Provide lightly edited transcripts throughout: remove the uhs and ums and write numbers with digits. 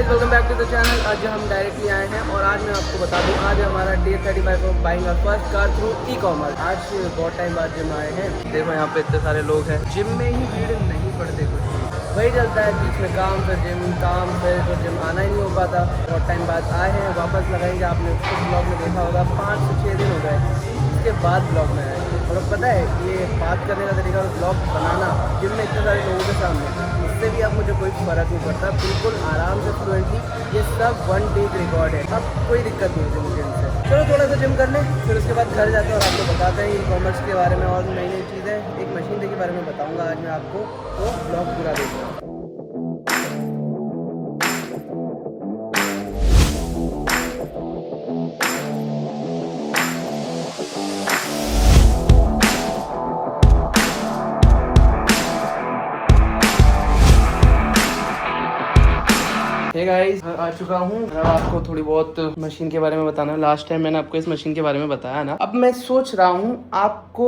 Guys, welcome back to the channel. आज हम directly आए हैं और आज मैं आपको बता दूं, आज हमारा day 35 of buying our first car through e-commerce. आज बहुत टाइम बाद जिम आए हैं। देखो यहाँ पे इतने सारे लोग हैं। जिम में ही भीड़ नहीं पड़ते, कुछ वही चलता है बीच में, काम फिर जिम, काम फिर तो जिम आना ही नहीं हो पाता। बहुत टाइम बाद आए हैं, वापस लगाएंगे। आपने कुछ ब्लॉग में देखा होगा 5 से 6 दिन हो गए इसके बाद ब्लॉग में आए। और अब पता है ये बात करने का तरीका और ब्लॉग बनाना जिम में इतने सारे लोगों के सामने, इससे भी अब मुझे कोई फ़र्क नहीं पड़ता। बिल्कुल आराम से फ्लुएंटली ये सब 1 टेक रिकॉर्ड है। अब कोई दिक्कत नहीं होती मुझे इनसे। चलो थोड़ा सा जिम कर लें, फिर उसके बाद घर जाते हैं और आपको बताते हैं ई कॉमर्स के बारे में और नई नई चीज़ें। एक मशीन के बारे में बताऊँगा आज मैं आपको, तो ब्लॉग पूरा देखूँगा। हे गाइस, आ चुका हूँ। अब आपको थोड़ी बहुत मशीन के बारे में बताना है। लास्ट टाइम मैंने आपको इस मशीन के बारे में बताया ना। अब मैं सोच रहा हूँ आपको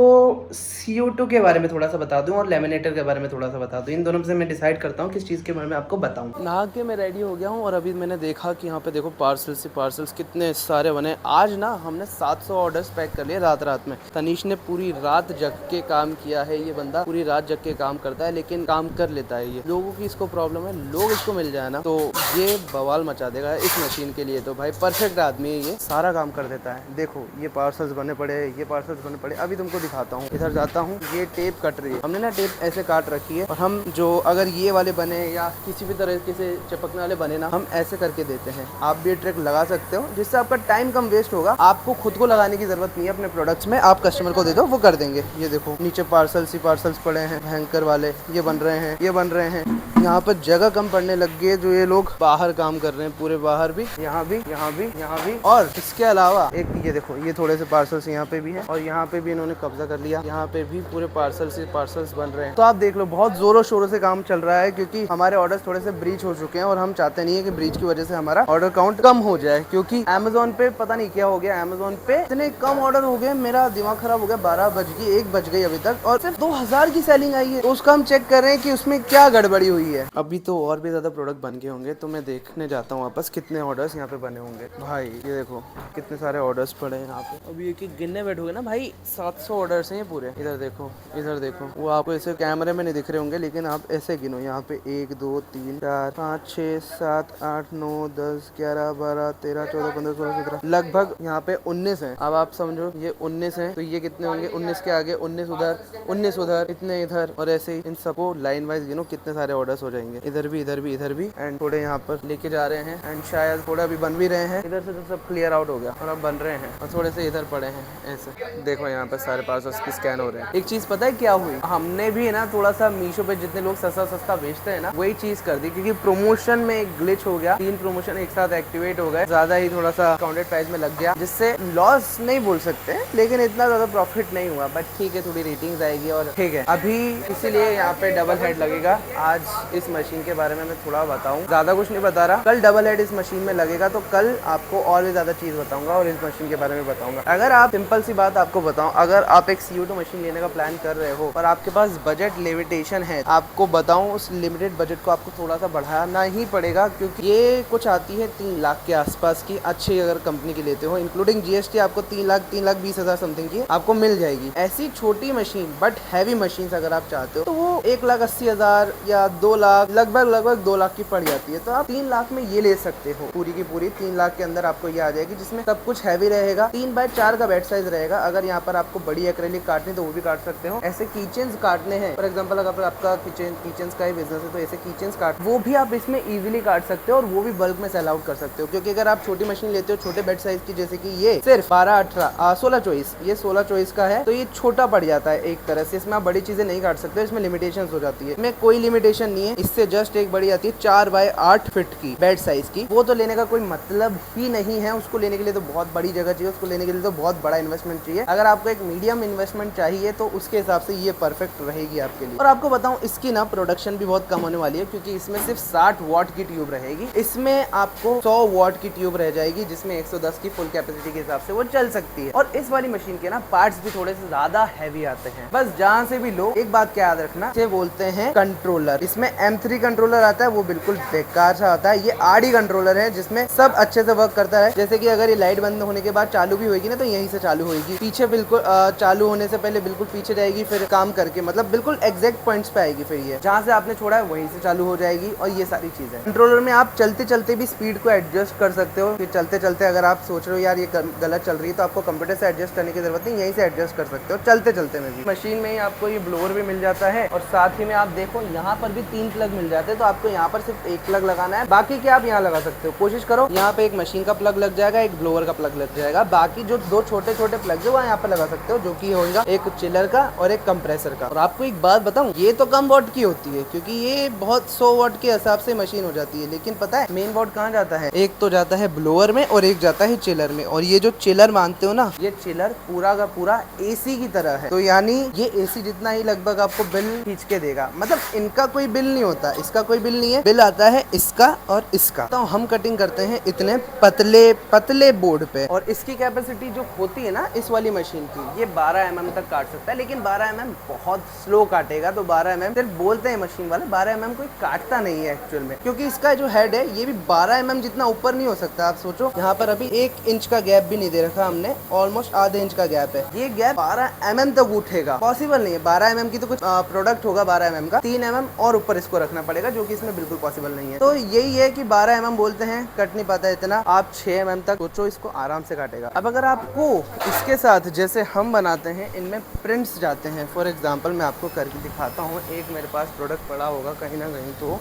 CO2 के बारे में थोड़ा सा बता दूं और लेमिनेटर के बारे में थोड़ा सा बता दूं। इन दोनों में से मैं डिसाइड करता हूँ किस चीज़ के बारे में आपको बताऊँ। नहा के मैं रेडी हो गया हूँ और अभी मैंने देखा कि यहाँ पे देखो पार्सल्स कितने सारे बने। आज ना हमने 700 ऑर्डर्स पैक कर लिए रात में। तनीश ने पूरी रात जग के काम किया है। ये बंदा पूरी रात जग के काम करता है, लेकिन काम कर लेता है। ये लोगों की इसको प्रॉब्लम है, लोग इसको मिल जाए ना तो ये बवाल मचा देगा इस मशीन के लिए। तो भाई परफेक्ट आदमी है, ये सारा काम कर देता है। देखो ये पार्सल्स बने पड़े, ये पार्सल्स बने पड़े। अभी तुमको दिखाता हूँ, इधर जाता हूँ। ये टेप कट रही है, हमने ना टेप ऐसे काट रखी है। और हम जो अगर ये वाले बने या किसी भी तरह से चिपकने वाले बने ना, हम ऐसे करके देते हैं। आप भी ट्रिक लगा सकते हो जिससे आपका टाइम कम वेस्ट होगा। आपको खुद को लगाने की जरूरत नहीं है अपने प्रोडक्ट्स में, आप कस्टमर को दे दो, वो कर देंगे। ये देखो नीचे पार्सल्स ही पार्सल्स पड़े हैं, भयंकर वाले। ये बन रहे हैं, ये बन रहे हैं। यहाँ पर जगह कम पड़ने लग गई है, जो ये लोग बाहर काम कर रहे हैं, पूरे बाहर भी, यहाँ भी, यहाँ भी, यहाँ भी। और इसके अलावा एक ये देखो, ये थोड़े से पार्सल्स यहाँ पे भी हैं और यहाँ पे भी इन्होंने कब्जा कर लिया। यहाँ पे भी पूरे पार्सल्स बन रहे हैं। तो आप देख लो, बहुत जोरों शोरों से काम चल रहा है, क्योंकि हमारे ऑर्डर्स थोड़े से ब्रीच हो चुके हैं और हम चाहते नहीं है कि ब्रीच की वजह से हमारा ऑर्डर काउंट कम हो जाए। क्योंकि अमेजोन पे पता नहीं क्या हो गया, अमेजोन पे इतने कम ऑर्डर हो गए, मेरा दिमाग खराब हो गया। 12 बज गई, 1 बज गई अभी तक, और सिर्फ 2000 की सेलिंग आई है। तो उसका हम चेक कर रहे हैं कि उसमें क्या गड़बड़ी हुई है। अभी तो और भी ज्यादा प्रोडक्ट बन गए होंगे, तो मैं देखने जाता हूँ वापस कितने ऑर्डर्स यहाँ पे बने होंगे। भाई ये देखो कितने सारे ऑर्डर्स पड़े हैं यहाँ पे। अभी एक एक गिनने बैठोगे ना भाई, 700 ऑर्डर्स हैं ये पूरे। इधर देखो, इधर देखो। वो आपको ऐसे कैमरे में नहीं दिख रहे होंगे, लेकिन आप ऐसे गिनो। यहाँ पे 1 2 3 4 5 6 7 8 9 10 11 12 13 14 15 16 17, लगभग यहाँ पे 19 है। अब आप समझो ये 19 है, तो ये कितने होंगे? 19 के आगे 19 उधर, 19 उधर, इतने इधर, और ऐसे ही इन सबको लाइन वाइज गिनो कितने सारे ऑर्डर्स हो जाएंगे। इधर भी, इधर भी, इधर भी, एंड थोड़े यहाँ पर लेके जा रहे हैं, एंड शायद थोड़ा अभी बन भी रहे हैं। इधर से तो सब क्लियर आउट हो गया और अब बन रहे हैं, और थोड़े से इधर पड़े हैं ऐसे। देखो यहाँ पर सारे पार्सल्स की स्कैन हो रहे हैं। एक चीज पता है क्या हुई? हमने भी है ना थोड़ा सा मीशो पे जितने लोग सस्ता बेचते हैं ना, वही चीज कर दी, क्योंकि प्रमोशन में एक ग्लिच हो गया। 3 प्रमोशन एक साथ एक्टिवेट हो गए, ज्यादा ही थोड़ा सा काउंटेड प्राइस में लग गया, जिससे लॉस नहीं बोल सकते, लेकिन इतना ज्यादा प्रॉफिट नहीं हुआ। बट ठीक है, थोड़ी रेटिंग्स आएगी और ठीक है। अभी इसीलिए यहाँ पे डबल हेड लगेगा। आज इस मशीन के बारे में मैं थोड़ा बताऊँ, ज्यादा कुछ नहीं बता रहा। कल डबल हेड इस मशीन में लगेगा, तो कल आपको और भी ज्यादा चीज बताऊंगा और इस मशीन के बारे में बताऊंगा। अगर आप, सिंपल सी बात आपको बताऊं, अगर आप एक CO2 मशीन लेने का प्लान कर रहे हो और आपके पास बजट लिमिटेशन है, आपको बताऊं उस लिमिटेड बजट को आपको थोड़ा सा बढ़ाना ही पड़ेगा, क्योंकि ये कुछ आती है 3 लाख के आसपास की। अच्छी अगर कंपनी की लेते हो, इंक्लूडिंग GST, आपको 3 लाख 20 हजार समथिंग की आपको मिल जाएगी। ऐसी छोटी मशीन बट हैवी मशीन अगर आप चाहते हो, तो वो 1,80,000 या 2 लाख, लगभग 2 लाख की पड़ जाती है। तो आप 3 लाख में ये ले सकते हो। पूरी की पूरी 3 लाख के अंदर आपको ये आ जाएगी, जिसमें सब कुछ हैवी रहेगा। 3x4 का बेड साइज रहेगा। अगर यहाँ पर आपको बड़ी एक्रेलिक काटनी तो वो भी काट सकते हो। ऐसे कीचेन्स काटने हैं, फॉर एग्जांपल अगर आपका किचन्स का ही बिजनेस है, तो ऐसे कीचेन्स काट, वो भी आप इसमें इजीली काट सकते हो और वो भी बल्क में सेल आउट कर सकते हो। क्योंकि अगर आप छोटी मशीन लेते हो छोटे बेड साइज की, जैसे कि ये सिर्फ 16 ये 16 का है, तो ये छोटा पड़ जाता है एक तरह से। इसमें आप बड़ी चीजें नहीं काट सकते, इसमें लिमिटेशन हो जाती है। इसमें कोई लिमिटेशन नहीं है, इससे जस्ट एक बड़ी आती है 4x8 फीट की बेड साइज की। वो तो लेने का कोई मतलब ही नहीं है। उसको लेने के लिए तो बहुत बड़ी जगह चाहिए, उसको लेने के लिए तो बहुत बड़ा इन्वेस्टमेंट चाहिए। अगर आपको एक मीडियम इन्वेस्टमेंट चाहिए तो उसके हिसाब से ये परफेक्ट रहेगी आपके लिए। और आपको बताऊं, इसकी ना प्रोडक्शन भी बहुत कम होने वाली है, क्योंकि इसमें सिर्फ 60 वॉट की ट्यूब रहेगी। इसमें आपको 100 वॉट की ट्यूब रह जाएगी, जिसमें 110 की फुल कैपेसिटी के हिसाब से वो चल सकती है। और इस वाली मशीन के ना पार्ट्स भी थोड़े से ज्यादा हैवी आते हैं। बस जहाँ से भी लो, एक बात क्या याद रखना, इसे बोलते हैं कंट्रोलर। इसमें M3 कंट्रोलर आता है, वो बिल्कुल बेकार सा आता है। ये आरडी कंट्रोलर है जिसमें सब अच्छे से वर्क करता है। जैसे कि अगर ये लाइट बंद होने के बाद चालू भी होगी ना तो यहीं से चालू होगी, पीछे बिल्कुल चालू होने से पहले बिल्कुल पीछे जाएगी, फिर काम करके मतलब बिल्कुल एग्जैक्ट पॉइंट्स पे आएगी, फिर ये जहाँ से आपने छोड़ा है वहीं से चालू हो जाएगी। और ये सारी चीजें कंट्रोलर में आप चलते चलते भी स्पीड को एडजस्ट कर सकते हो। फिर चलते चलते अगर आप सोच रहे हो यार ये गलत चल रही है तो आपको कंप्यूटर से एडजस्ट करने की जरूरत नहीं, यहीं से एडजस्ट कर सकते हो चलते चलते में भी। मशीन में ही आपको ये ब्लोअर भी मिल जाता है और साथ ही में आप देखो यहाँ पर भी 3 प्लग मिल जाते हैं। तो आपको यहाँ पर सिर्फ 1 प्लग लगाना है, बाकी के आप यहाँ लगा सकते हो। कोशिश करो यहाँ पे एक मशीन का प्लग लग जाएगा, एक ब्लोअर का प्लग लग जाएगा, बाकी जो 2 छोटे छोटे प्लग है वहाँ यहाँ पर लगा सकते हो, जो कि होगा एक चिलर का और एक कंप्रेसर का। और आपको एक बात बताऊं, ये तो कम वॉट की होती है क्योंकि ये बहुत 100 वॉट के हिसाब से मशीन हो जाती है, लेकिन पता है मेन वॉट कहाँ जाता है? एक तो जाता है ब्लोअर में और एक जाता है चिलर में। और ये जो चिलर मानते हो ना, ये चिलर पूरा का पूरा एसी की तरह है। तो यानी ये एसी जितना ही लगभग आपको बिल खींच के देगा। मतलब इनका कोई बिल नहीं होता, इसका कोई बिल नहीं है, बिल आता है इसका और इसका। तो हम कटिंग करते हैं इतने पतले पतले बोर्ड पे। और इसकी कैपेसिटी जो होती है ना इस वाली मशीन की, ये 12 mm तक काट सकता है, लेकिन 12 mm बहुत स्लो काटेगा। तो 12 mm सिर्फ बोलते हैं मशीन वाले, 12 mm कोई काटता नहीं है एक्चुअल में, क्योंकि इसका जो हेड है ये भी 12 mm जितना ऊपर नहीं हो सकता। आप सोचो यहाँ पर अभी 1 इंच का गैप भी नहीं दे रखा हमने, ऑलमोस्ट आधे इंच का गैप है। ये गैप 12 mm तक उठेगा, पॉसिबल नहीं है। 12 mm की तो कुछ प्रोडक्ट होगा 12 mm का, 3 mm और ऊपर इसको रखना पड़ेगा, जो कि इसमें बिल्कुल पॉसिबल नहीं है। तो यही है कि 12 mm बोलते हैं, कट नहीं पाता इतना। आप 6 mm तक सोचो इसको आराम से काटेगा। अब अगर आपको इसके साथ जैसे हम बनाते हैं इनमें प्रिंट्स जाते हैं, फॉर एग्जाम्पल मैं आपको करके दिखाता हूँ। एक मेरे पास प्रोडक्ट पड़ा होगा कहीं ना कहीं तो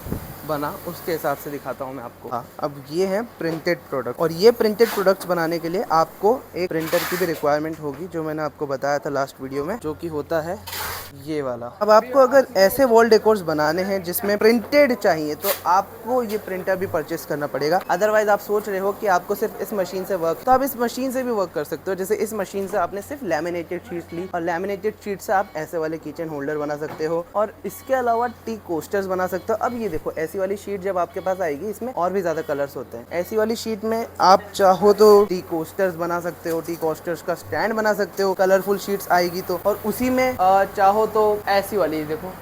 बना, उसके हिसाब से दिखाता हूँ मैं आपको। हाँ, अब ये है प्रिंटेड प्रोडक्ट, और ये प्रिंटेड प्रोडक्ट्स बनाने के लिए आपको एक प्रिंटर की भी रिक्वायरमेंट होगी, जो मैंने आपको बताया था लास्ट वीडियो में, जो कि होता है ये वाला। अब आपको अगर ऐसे वॉल डेकोर्स बनाने हैं जिसमें प्रिंटेड चाहिए तो आपको ये प्रिंटर भी परचेस करना पड़ेगा। अदरवाइज आप सोच रहे हो कि आपको सिर्फ इस मशीन से वर्क, तो आप इस मशीन से भी वर्क कर सकते हो। जैसे इस मशीन से आपने सिर्फ लैमिनेटेड शीट ली, और लैमिनेटेड शीट से आप ऐसे वाले किचन होल्डर बना सकते हो, और इसके अलावा टी कोस्टर्स बना सकते हो। अब ये देखो, ऐसी वाली शीट जब आपके पास आएगी, इसमें और भी ज्यादा कलर्स होते हैं। ऐसी वाली शीट में आप चाहो तो टी कोस्टर्स बना सकते हो, टी कोस्टर्स का स्टैंड बना सकते हो, कलरफुल शीट्स आएगी तो। और उसी में चाहो तो ऐसी वाली देखो,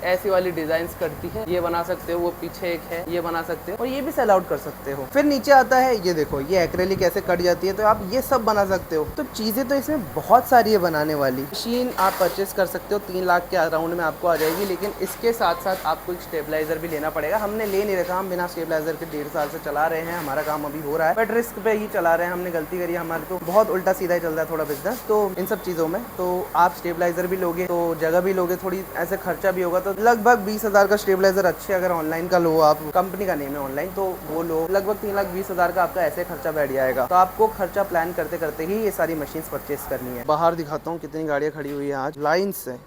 ऐसी वाली डिजाइन करती है, ये बना सकते हो। वो पीछे एक है, ये बना सकते हो, और ये भी सेल आउट कर सकते हो। फिर नीचे आता है, ये देखो, ये एक्रेलिक कैसे कट जाती है, तो आप ये सब बना सकते हो। तो चीजें तो इसमें बहुत सारी है बनाने वाली। मशीन आप परचेस कर सकते हो, 3 लाख के अराउंड में आपको आ जाएगी, लेकिन इसके साथ साथ आपको एक स्टेबलाइजर भी लेना पड़ेगा। हमने ले नहीं रखा, हम बिना स्टेबलाइजर के 1.5 साल से चला रहे हैं, हमारा काम अभी हो रहा है, बट रिस्क पे ही चला रहे हैं। हमने गलती करी, हमारे तो बहुत उल्टा सीधा ही चल रहा है थोड़ा बिजनेस, तो इन सब चीजों में। तो आप स्टेबलाइजर भी लोगे तो जगह भी लोगे, थोड़ी ऐसे खर्चा भी होगा। तो लगभग 20,000 का स्टेबलाइजर अच्छे अगर ऑनलाइन का लो, आप कंपनी का नेम है ऑनलाइन, तो वो लो, लगभग 3,20,000 का आपका ऐसे खर्चा बैठ जाएगा। तो आपको खर्चा प्लान करते करते ही ये सारी मशीन परचेस करनी है। बाहर दिखाता हूँ कितनी गाड़ियाँ खड़ी हुई है आज लाइन से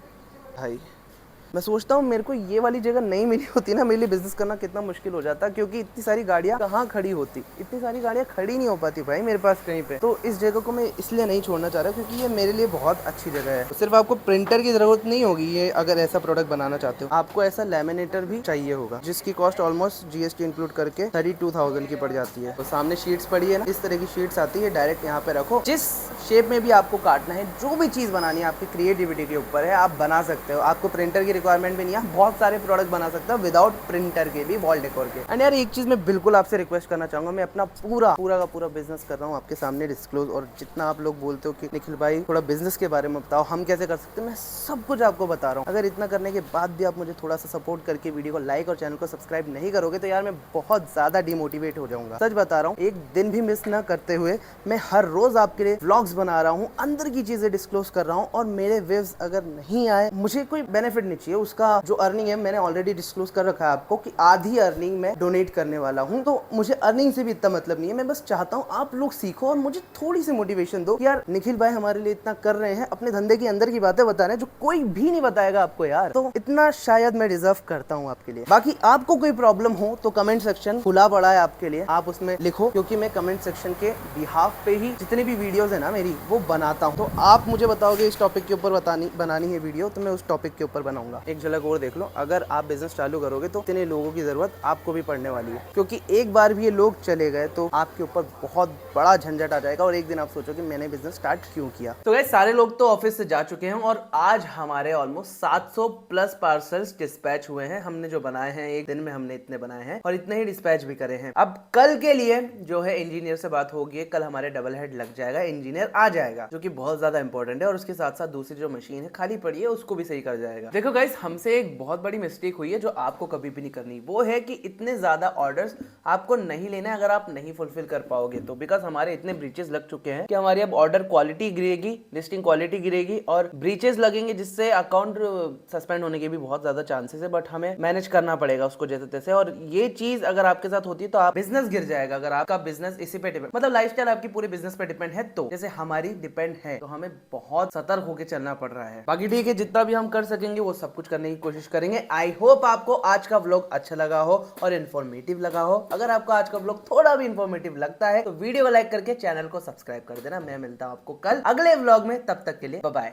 भाई। मैं सोचता हूँ मेरे को ये वाली जगह नहीं मिली होती ना, मेरे लिए बिजनेस करना कितना मुश्किल हो जाता, क्योंकि इतनी सारी गाड़ियाँ कहाँ खड़ी होती, इतनी सारी गाड़ियाँ खड़ी नहीं हो पाती भाई मेरे पास कहीं पे। तो इस जगह को मैं इसलिए नहीं छोड़ना चाह रहा क्योंकि ये मेरे लिए बहुत अच्छी जगह है। तो सिर्फ आपको प्रिंटर की जरूरत नहीं होगी, ये अगर ऐसा प्रोडक्ट बनाना चाहते हो, आपको ऐसा लैमिनेटर भी चाहिए होगा, जिसकी कॉस्ट ऑलमोस्ट GST इंक्लूड करके 32,000 की पड़ जाती है। तो सामने शीट्स पड़ी है ना, इस तरह की शीट्स आती है, डायरेक्ट यहाँ पे रखो, जिस शेप में भी आपको काटना है, जो भी चीज बनानी है आपकी क्रिएटिविटी के ऊपर है, आप बना सकते हो। आपको प्रिंटर की रिक्वायरमेंट भी नहीं है, बहुत सारे प्रोडक्ट बना सकते हो विदाउट प्रिंटर के भी, वॉल डेकोर के। एंड यार एक चीज मैं बिल्कुल आपसे रिक्वेस्ट करना चाहूंगा, मैं अपना पूरा का पूरा बिजनेस कर रहा हूँ आपके सामने डिस्क्लोज, और जितना आप लोग बोलते हो कि निखिल भाई थोड़ा बिजनेस के बारे में बताओ, हम कैसे कर सकते हैं, मैं सब कुछ आपको बता रहा हूँ। अगर इतना करने के बाद भी आप मुझे थोड़ा सा सपोर्ट करके वीडियो को लाइक और चैनल को सब्सक्राइब नहीं करोगे तो यार मैं बहुत ज्यादा डिमोटिवेट हो जाऊंगा। सच बता रहा हूँ, एक दिन भी मिस ना करते हुए मैं हर रोज आपके लिए व्लॉग्स बना रहा हूँ, अंदर की चीजें डिस्क्लोज कर रहा हूँ, और मेरे व्यूज अगर नहीं आए, मुझे कोई बेनिफिट नहीं चाहिए। उसका जो अर्निंग है मैंने ऑलरेडी डिस्क्लोज कर रखा है आपको कि आधी अर्निंग मैं डोनेट करने वाला हूं। तो मुझे अर्निंग से भी इतना मतलब नहीं है, मैं बस चाहता हूं आप लोग सीखो और मुझे थोड़ी सी मोटिवेशन दो। यार निखिल भाई हमारे लिए इतना कर रहे हैं, अपने धंधे के अंदर की बातें बता रहे हैं जो कोई भी नहीं बताएगा आपको यार, तो इतना शायद मैं डिजर्व करता हूं आपके लिए। बाकी आपको कोई प्रॉब्लम हो तो कमेंट सेक्शन खुला पड़ा है आपके लिए, आप उसमें लिखो, क्योंकि मैं कमेंट सेक्शन के बिहाफ पे ही जितनी भी वीडियोस है ना मेरी वो बनाता हूँ। तो आप मुझे बताओगे इस टॉपिक के ऊपर बनानी है वीडियो, तो मैं उस टॉपिक के ऊपर बनाऊंगा। होगा। एक झलक और देख लो, अगर आप बिजनेस चालू करोगे तो इतने लोगों की जरूरत आपको भी पड़ने वाली है, क्योंकि एक बार भी ये लोग चले गए तो आपके ऊपर बहुत बड़ा झंझट आ जाएगा और एक दिन आप सोचोगे मैंने बिजनेस स्टार्ट क्यों किया। तो गाइस सारे लोग तो ऑफिस से जा चुके हैं और आज हमारे ऑलमोस्ट 700 प्लस पार्सल्स डिस्पैच हुए हैं। हमने जो बनाए हैं एक दिन में हमने इतने बनाए हैं और इतने ही डिस्पैच भी करे हैं। अब कल के लिए जो है इंजीनियर से बात होगी, कल हमारे डबल हेड लग जाएगा, इंजीनियर आ जाएगा, जो कि बहुत ज्यादा इंपॉर्टेंट है। और उसके साथ साथ दूसरी जो मशीन है खाली पड़ी है उसको भी सही कर जाएगा। देखो गाइस, हमसे एक बहुत बड़ी मिस्टेक हुई है जो आपको कभी भी नहीं करनी, वो है कि इतने ज्यादा ऑर्डर्स आपको नहीं लेना है अगर आप नहीं फुलफिल कर पाओगे तो। बिकॉज हमारे इतने ब्रीचेस लग चुके हैं कि हमारी अब ऑर्डर क्वालिटी गिरेगी, लिस्टिंग क्वालिटी गिरेगी और ब्रीचेस लगेंगे, जिससे अकाउंट सस्पेंड होने के भी बहुत ज्यादा चांसेस है। बट हमें मैनेज करना पड़ेगा उसको जैसे तैसे। और ये चीज अगर आपके साथ होती है तो आप बिजनेस गिर जाएगा। अगर आपका बिजनेस इसी पे डिपेंड, मतलब लाइफस्टाइल आपकी पूरे बिजनेस पे डिपेंड है, तो जैसे हमारी डिपेंड है, तो हमें बहुत सतर्क होकर चलना पड़ रहा है। बाकी ठीक है, जितना भी हम कर सकेंगे वो सब कुछ करने की कोशिश करेंगे। आई होप आपको आज का व्लॉग अच्छा लगा हो और इन्फॉर्मेटिव लगा हो। अगर आपको आज का व्लॉग थोड़ा भी इन्फॉर्मेटिव लगता है तो वीडियो को लाइक करके चैनल को सब्सक्राइब कर देना। मैं मिलता हूं आपको कल अगले व्लॉग में, तब तक के लिए बाय बाय।